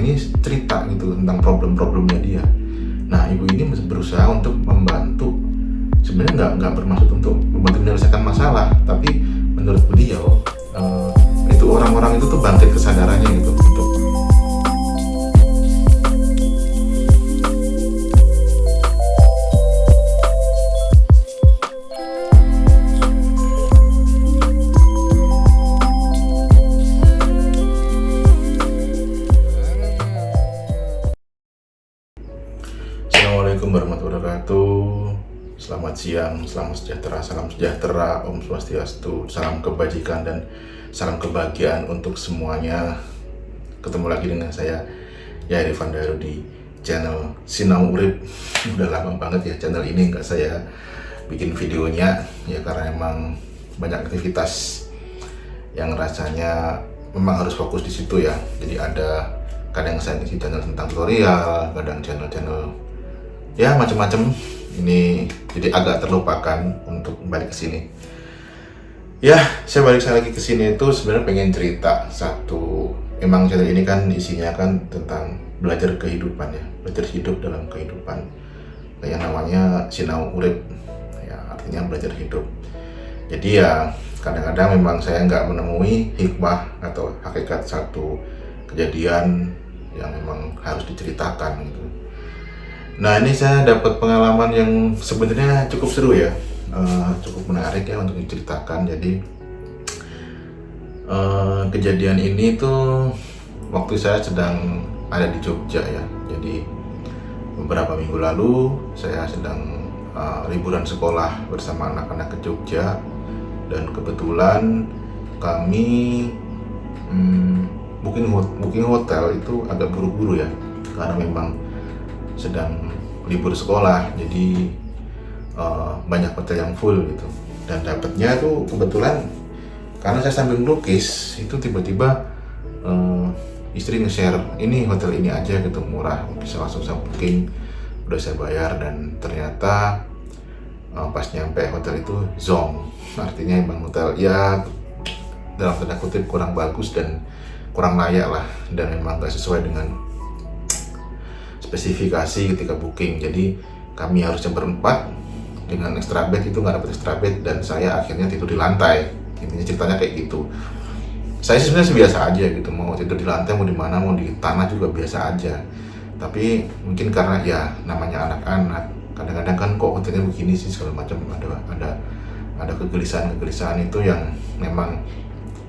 ini cerita gitu tentang problem-problemnya dia. Nah, ibu ini berusaha untuk membantu. Sebenarnya nggak bermaksud untuk membantu menyelesaikan masalah, tapi menurut beliau itu orang-orang itu tuh bangkit kesadarannya gitu untuk Assalamualaikum warahmatullahi wabarakatuh. Selamat siang, selamat sejahtera, salam sejahtera, Om Swastiastu, salam kebajikan dan salam kebahagiaan untuk semuanya. Ketemu lagi dengan saya, Yahri Vandaru di channel Sinau Urip. Udah lama banget ya channel ini nggak saya bikin videonya, ya karena emang banyak aktivitas yang rasanya memang harus fokus di situ ya. Jadi ada kadang saya isi channel tentang tutorial, kadang channel-channel ya macam-macam. Ini jadi agak terlupakan untuk balik ke sini. Ya, saya balik lagi ke sini itu sebenarnya pengen cerita satu. Emang channel ini kan isinya kan tentang belajar kehidupan ya, belajar hidup dalam kehidupan. Kayak namanya Sinau Urip, ya artinya belajar hidup. Jadi ya kadang-kadang memang saya nggak menemui hikmah atau hakikat satu kejadian yang memang harus diceritakan gitu. Nah, ini saya dapat pengalaman yang sebenarnya cukup seru ya, cukup menarik ya untuk diceritakan. Jadi kejadian ini tuh waktu saya sedang ada di Jogja ya. Jadi beberapa minggu lalu saya sedang liburan sekolah bersama anak-anak ke Jogja, dan kebetulan kami booking hotel itu agak buru-buru ya, karena memang sedang libur sekolah, jadi banyak hotel yang full gitu. Dan dapatnya tuh kebetulan karena saya sambil melukis, itu tiba-tiba istri nge-share, ini hotel ini aja gitu, murah, bisa langsung saya booking, udah saya bayar. Dan ternyata pas nyampe hotel itu zonk, artinya emang hotel ya dalam tanda kutip kurang bagus dan kurang layak lah, dan memang gak sesuai dengan spesifikasi ketika booking. Jadi kami harusnya berempat dengan extra bed, itu nggak dapat extra bed, dan saya akhirnya tidur di lantai. Intinya ceritanya kayak gitu. Saya sebenarnya biasa aja gitu, mau tidur di lantai, mau di mana, mau di tanah juga biasa aja. Tapi mungkin karena ya namanya anak-anak, kadang-kadang kan kok hotelnya begini sih segala macam, ada kegelisahan itu yang memang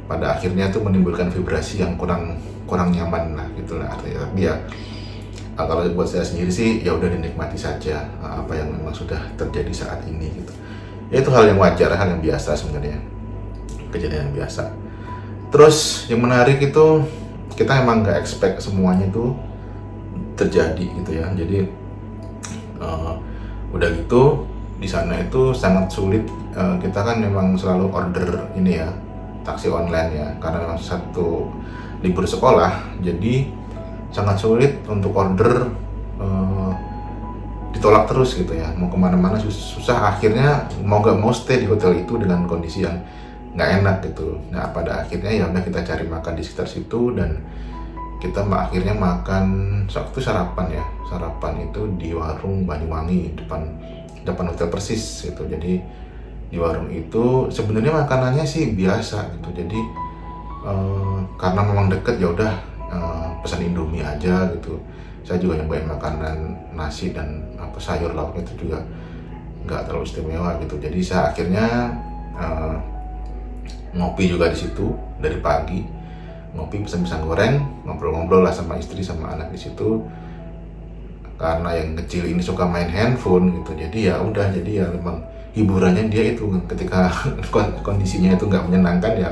pada akhirnya tuh menimbulkan vibrasi yang kurang nyaman lah gitulah artinya. Tapi ya kalau buat saya sendiri sih ya udah dinikmati saja apa yang memang sudah terjadi saat ini gitu. Ya, itu hal yang wajar, hal yang biasa sebenarnya, kejadian yang biasa. Terus yang menarik itu kita emang nggak expect semuanya itu terjadi gitu ya. Jadi udah gitu di sana itu sangat sulit. Kita kan memang selalu order ini ya, taksi online ya, karena memang satu libur sekolah, jadi sangat sulit untuk order, ditolak terus gitu ya, mau kemana-mana susah. Akhirnya mau gak mau stay di hotel itu dengan kondisi yang nggak enak gitu. Nah, pada akhirnya ya udah kita cari makan di sekitar situ, dan kita akhirnya makan waktu sarapan itu di warung Banyuwangi depan hotel persis gitu. Jadi di warung itu sebenarnya makanannya sih biasa gitu. Jadi karena memang deket ya udah pesan Indomie aja gitu. Saya juga nyobain makanan nasi dan sayur lauknya itu juga nggak terlalu istimewa gitu. Jadi saya akhirnya ngopi juga di situ dari pagi, ngopi, pesan pisang goreng, ngobrol-ngobrol lah sama istri sama anak di situ. Karena yang kecil ini suka main handphone gitu, jadi ya udah, jadi ya memang hiburannya dia itu ketika kondisinya itu nggak menyenangkan, ya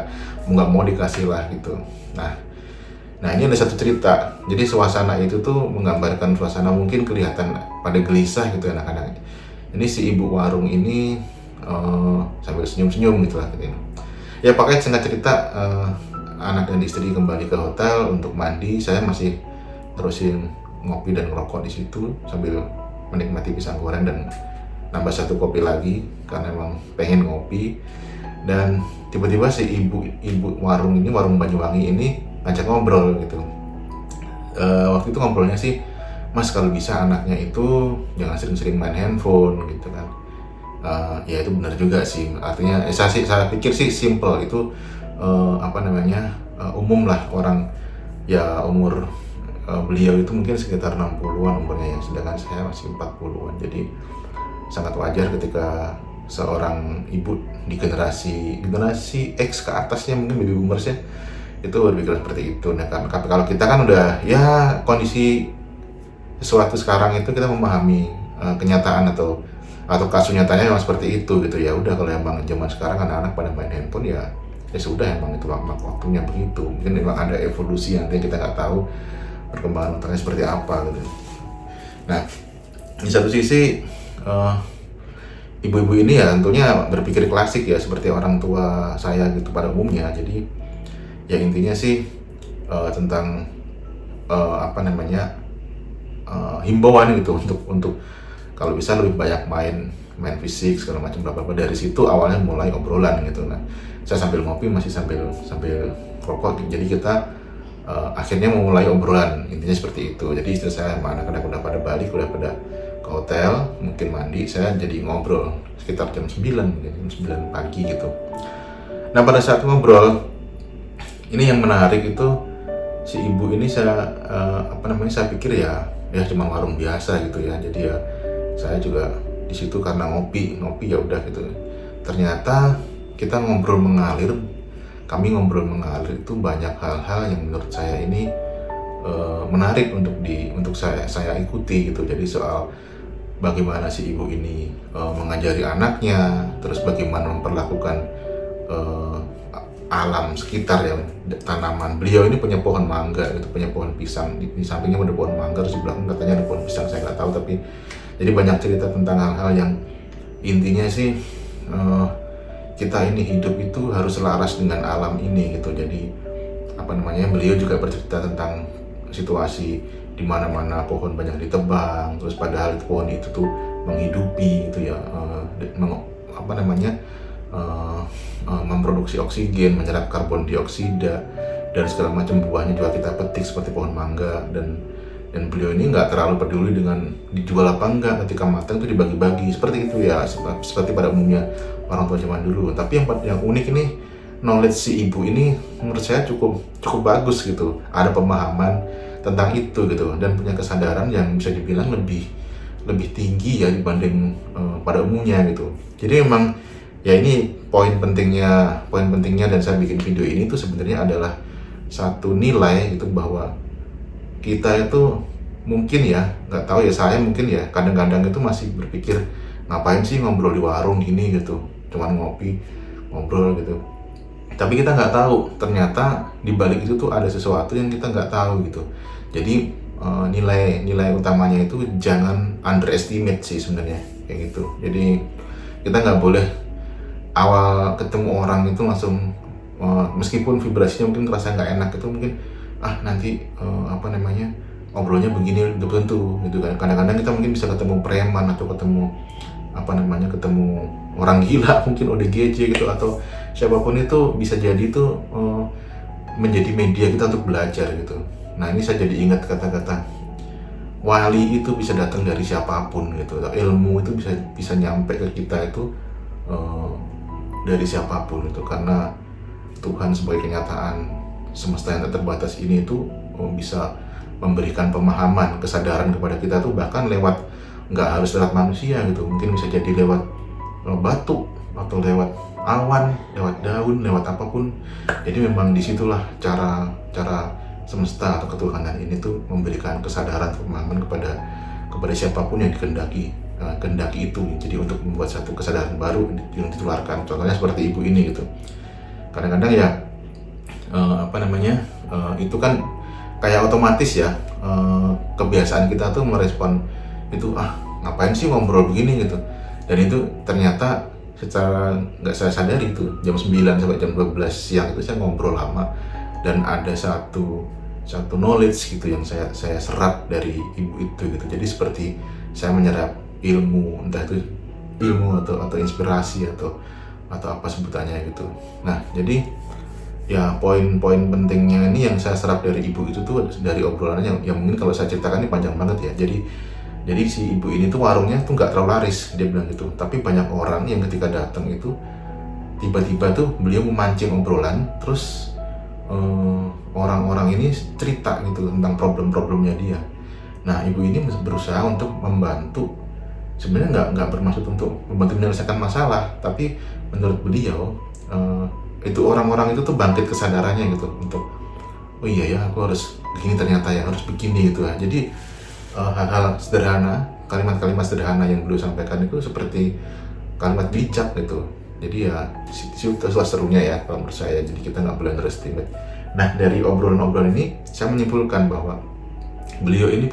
nggak mau dikasih lah gitu. Nah, ini ada satu cerita. Jadi suasana itu tuh menggambarkan suasana mungkin kelihatan pada gelisah gitu anak-anak. Ini si ibu warung ini sambil senyum-senyum gitu lah gitu. Ya pakai singkat cerita, anak dan istri kembali ke hotel untuk mandi. Saya masih terusin ngopi dan ngerokok di situ sambil menikmati pisang goreng dan nambah satu kopi lagi karena emang pengen ngopi. Dan tiba-tiba si ibu warung ini, warung Banyuwangi ini ngajak ngobrol gitu. waktu itu ngobrolnya sih, Mas kalau bisa anaknya itu jangan sering-sering main handphone gitu kan. Ya itu benar juga sih, artinya saya pikir sih simple itu, umum lah orang ya umur beliau itu mungkin sekitar 60-an umurnya ya, sedangkan saya masih 40-an. Jadi sangat wajar ketika seorang ibu di generasi X ke atasnya, mungkin baby boomers ya, itu berpikiran seperti itu. Nah kan kalau kita kan udah ya kondisi sesuatu sekarang itu kita memahami kenyataan atau kasus nyatanya memang seperti itu gitu ya. Udah kalau emang zaman sekarang anak-anak pada main handphone ya sudah, emang itu waktunya begitu. Mungkin memang ada evolusi yang kita nggak tahu perkembangan otaknya seperti apa gitu. Nah di satu sisi ibu-ibu ini ya tentunya berpikir klasik ya, seperti orang tua saya gitu pada umumnya. Jadi ya intinya sih tentang himbauan gitu untuk kalau bisa lebih banyak main fisik segala macam berapa dari situ awalnya mulai obrolan gitu. Nah saya sambil ngopi masih sambil rokok, jadi kita akhirnya memulai obrolan, intinya seperti itu. Jadi istri saya sama anak-anak udah pada balik, udah pada ke hotel, mungkin mandi, saya jadi ngobrol sekitar jam 9 pagi gitu. Nah pada saat ngobrol ini yang menarik itu, si ibu ini saya pikir ya cuma warung biasa gitu ya. Jadi ya saya juga di situ karena ngopi ya udah gitu. Ternyata kita kami ngobrol mengalir itu banyak hal-hal yang menurut saya ini menarik untuk saya ikuti gitu. Jadi soal bagaimana si ibu ini mengajari anaknya, terus bagaimana memperlakukan alam sekitar ya, tanaman. Beliau ini punya pohon mangga gitu, punya pohon pisang di sampingnya ada pohon mangga, terus di belakang katanya ada pohon pisang, saya nggak tahu. Tapi jadi banyak cerita tentang hal-hal yang intinya sih kita ini hidup itu harus selaras dengan alam ini gitu. Jadi beliau juga bercerita tentang situasi di mana-mana pohon banyak ditebang, terus padahal pohon itu tuh menghidupi gitu ya, memproduksi oksigen, menyerap karbon dioksida dan segala macam. Buahnya juga kita petik seperti pohon mangga, dan beliau ini nggak terlalu peduli dengan dijual apa enggak, ketika matang itu dibagi-bagi seperti itu ya, seperti pada umumnya orang tua zaman dulu. Tapi yang unik ini, knowledge si ibu ini menurut saya cukup bagus gitu, ada pemahaman tentang itu gitu, dan punya kesadaran yang bisa dibilang lebih tinggi ya dibanding pada umumnya gitu. Jadi memang ya ini poin pentingnya dan saya bikin video ini tuh sebenarnya adalah satu nilai gitu, bahwa kita itu mungkin ya, nggak tahu ya, saya mungkin ya kadang-kadang itu masih berpikir ngapain sih ngobrol di warung gini gitu, cuman ngobrol gitu. Tapi kita nggak tahu ternyata di balik itu tuh ada sesuatu yang kita nggak tahu gitu. Jadi nilai utamanya itu jangan underestimate sih sebenarnya kayak gitu. Jadi kita nggak boleh awal ketemu orang itu langsung meskipun vibrasinya mungkin terasa nggak enak itu, mungkin nanti ngobrolnya begini, belum tentu gitu kan. Kadang-kadang kita mungkin bisa ketemu preman atau ketemu orang gila, mungkin ODGJ gitu, atau siapapun itu bisa jadi itu menjadi media kita untuk belajar gitu. Nah ini saya jadi ingat kata-kata wali itu bisa datang dari siapapun gitu, ilmu itu bisa nyampe ke kita itu dari siapapun itu, karena Tuhan sebagai kenyataan semesta yang tak terbatas ini itu bisa memberikan pemahaman, kesadaran kepada kita tuh, bahkan lewat, nggak harus lewat manusia gitu, mungkin bisa jadi lewat batu atau lewat awan, lewat daun, lewat apapun. Jadi memang disitulah cara semesta atau ketuhanan ini tuh memberikan kesadaran, pemahaman kepada siapapun yang dikehendaki itu. Jadi untuk membuat satu kesadaran baru yang ditularkan. Contohnya seperti ibu ini gitu. Kadang-kadang ya itu kan kayak otomatis ya, kebiasaan kita tuh merespon itu, ngapain sih ngobrol begini gitu. Dan itu ternyata secara nggak saya sadari itu jam 9 sampai jam 12 siang itu saya ngobrol lama, dan ada satu knowledge gitu yang saya serap dari ibu itu gitu. Jadi seperti saya menyerap ilmu, entah itu ilmu atau inspirasi atau apa sebutannya gitu. Nah jadi ya poin-poin pentingnya ini yang saya serap dari ibu itu tuh dari obrolannya yang mungkin kalau saya ceritakan ini panjang banget ya. Jadi si ibu ini tuh warungnya tuh nggak terlalu laris, dia bilang gitu. Tapi banyak orang yang ketika datang itu tiba-tiba tuh beliau memancing obrolan, terus orang-orang ini cerita gitu tentang problem-problemnya dia. Nah, ibu ini berusaha untuk membantu. Sebenarnya nggak bermaksud untuk membantu menyelesaikan masalah, tapi menurut beliau itu orang-orang itu tuh bangkit kesadarannya gitu untuk oh iya ya aku harus begini ternyata ya harus begini gitu ya. Jadi hal-hal sederhana, kalimat-kalimat sederhana yang beliau sampaikan itu seperti kalimat bijak gitu. Jadi ya itulah serunya ya kalau menurut saya. Jadi kita nggak boleh underestimate. Nah, dari obrolan-obrolan ini saya menyimpulkan bahwa beliau ini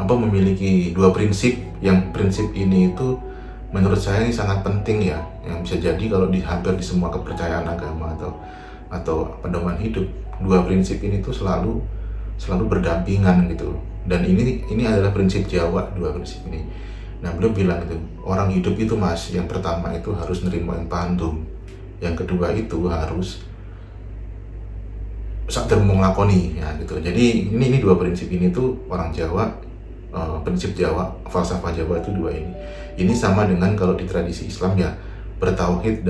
memiliki dua prinsip. Yang prinsip ini itu menurut saya ini sangat penting ya, yang bisa jadi kalau hampir di semua kepercayaan agama atau pedoman hidup, dua prinsip ini tuh selalu berdampingan gitu. Dan ini adalah prinsip Jawa, dua prinsip ini. Nah, beliau bilang itu orang hidup itu mas, yang pertama itu harus nerima yang pandum, yang kedua itu harus sadar mau nglakoni ya gitu. Jadi ini dua prinsip ini tuh orang Jawa, prinsip Jawa, falsafah Jawa itu dua ini. Ini sama dengan kalau di tradisi Islam ya bertauhid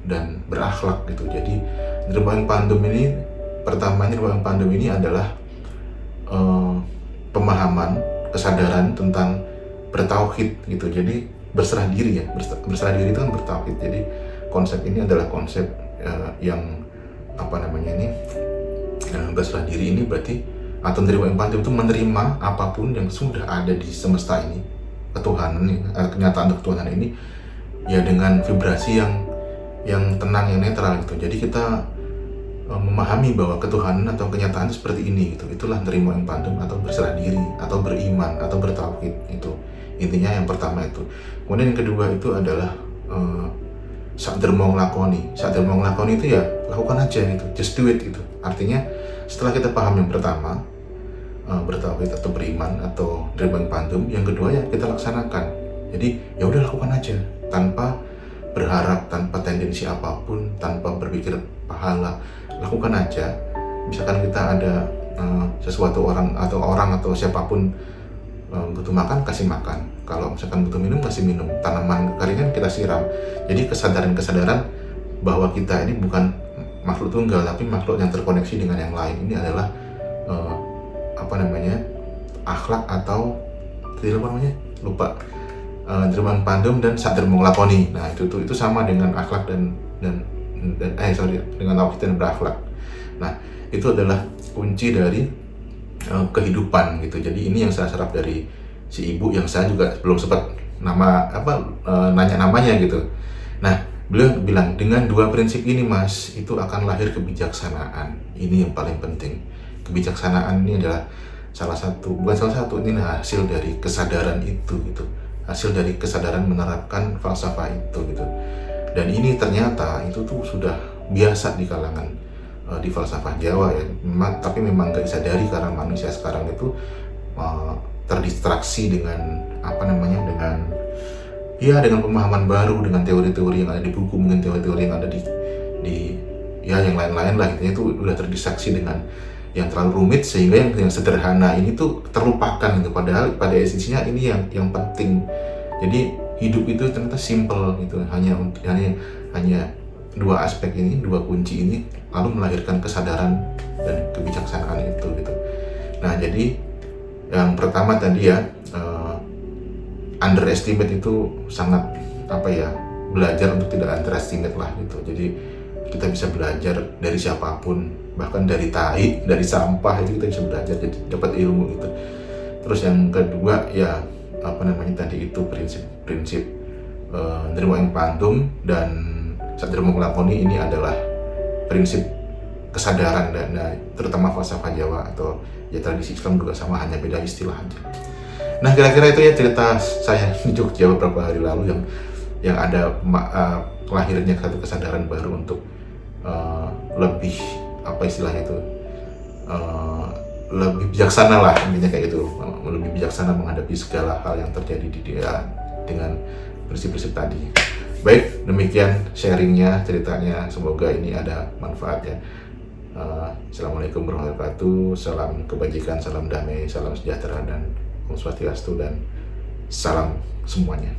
dan berakhlak gitu. Jadi nerima yang pandum ini, pertamanya nerima yang pandum ini adalah pemahaman, kesadaran tentang bertauhid gitu. Jadi berserah diri ya, berserah diri itu kan bertauhid. Jadi konsep ini adalah konsep yang berserah diri ini berarti atau menerima empati itu menerima apapun yang sudah ada di semesta ini, ketuhanan ini, kenyataan ketuhanan ini ya dengan vibrasi yang tenang, yang netral gitu. Jadi kita memahami bahwa ketuhanan atau kenyataan seperti ini gitu. Itulah nerima yang pandem atau berserah diri atau beriman atau bertauhid. Itu intinya yang pertama itu. Kemudian yang kedua itu adalah sadar mau nglakoni. Sadar mau nglakoni itu ya lakukan aja gitu, just do it gitu. Artinya setelah kita paham yang pertama, bertauhid atau beriman atau nerima yang pandem, yang kedua ya kita laksanakan. Jadi ya udah lakukan aja tanpa berharap, tanpa tendensi apapun, tanpa berpikir pahala. Lakukan aja. Misalkan kita ada sesuatu orang atau siapapun butuh makan, kasih makan. Kalau misalkan butuh minum, kasih minum. Tanaman kekeringan kita siram. Jadi kesadaran bahwa kita ini bukan makhluk tunggal, tapi makhluk yang terkoneksi dengan yang lain. Ini adalah akhlak atau lupa. Nerima pandem dan sadar mau nglakoni. Nah, itu sama dengan akhlak dengan tauhid dan berakhlak. Nah, itu adalah kunci dari kehidupan gitu. Jadi ini yang saya serap dari si ibu yang saya juga belum sempat nanya namanya gitu. Nah, beliau bilang dengan dua prinsip ini mas, itu akan lahir kebijaksanaan. Ini yang paling penting. Kebijaksanaan ini adalah ini hasil dari kesadaran itu gitu. Hasil dari kesadaran menerapkan falsafah itu gitu. Dan ini ternyata itu tuh sudah biasa di kalangan di falsafah Jawa ya. Tapi memang gak disadari karena manusia sekarang itu terdistraksi dengan dengan pemahaman baru, dengan teori-teori yang ada di buku, mungkin teori-teori yang ada di yang lain-lain lah. Intinya itu udah terdistraksi dengan yang terlalu rumit sehingga yang sederhana ini tuh terlupakan gitu. Padahal pada esensinya ini yang penting. Jadi hidup itu ternyata simple gitu. Hanya dua aspek ini, dua kunci ini lalu melahirkan kesadaran dan kebijaksanaan itu gitu. Nah, jadi yang pertama tadi ya underestimate itu sangat belajar untuk tidak underestimate lah gitu. Jadi kita bisa belajar dari siapapun, bahkan dari tai, dari sampah itu kita bisa belajar, jadi dapat ilmu gitu. Terus yang kedua ya tadi itu prinsip nerima yang pandum dan sadar mau nglakoni. Ini adalah prinsip kesadaran dan terutama falsafah Jawa atau ya tradisi Islam juga sama, hanya beda istilah aja. Nah, kira-kira itu ya cerita saya di Jogja beberapa hari lalu yang ada lahirnya satu kesadaran baru untuk lebih lebih bijaksana lah, intinya kayak gitu, lebih bijaksana menghadapi segala hal yang terjadi di dia dengan prinsip-prinsip tadi. Baik, demikian sharingnya, ceritanya. Semoga ini ada manfaatnya. Assalamualaikum warahmatullahi wabarakatuh. Salam kebajikan, salam damai, salam sejahtera, dan Om Swastiastu, dan salam semuanya.